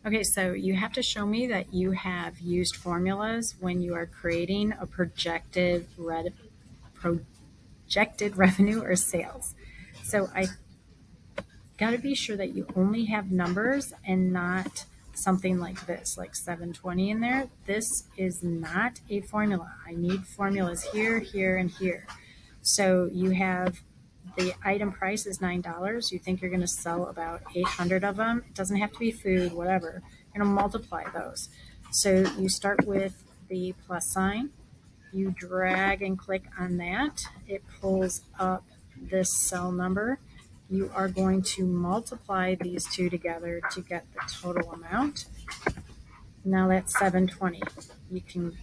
Okay, so you have to show me that you have used formulas when you are creating a projected revenue or sales. So I got to be sure that you only have numbers and not something like this, like 720 in there. This is not a formula. I need formulas here, here, and here. So you have the item price is $9. You think you're going to sell about 800 of them. It doesn't have to be food, whatever. You're going to multiply those. So you start with the plus sign. You drag and click on that. It pulls up this cell number. You are going to multiply these two together to get the total amount. Now that's 720. You can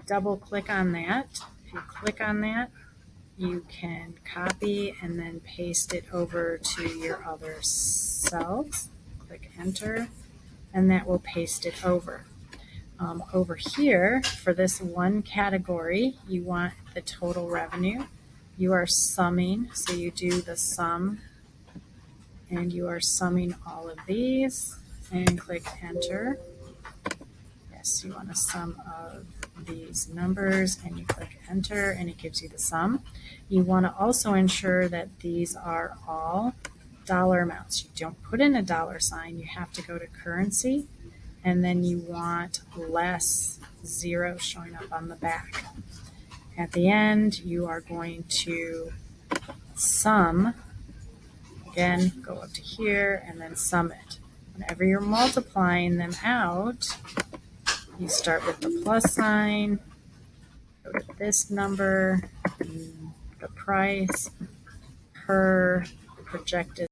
double click on that. If you click on that, you can copy and then paste it over to your other cells. Click enter, and that will paste it over. Over here, for this one category, you want the total revenue. You are summing, so you do the sum, and you are summing all of these, and click enter. Yes, you want a sum of these numbers, and you click enter, and it gives you the sum. You want to also ensure that these are all dollar amounts. You don't put in a dollar sign. You have to go to currency, and then you want less zero showing up on the back. At the end, you are going to sum. Again, go up to here and then sum it. Whenever you're multiplying them out, you start with the plus sign, go to this number, the price per projected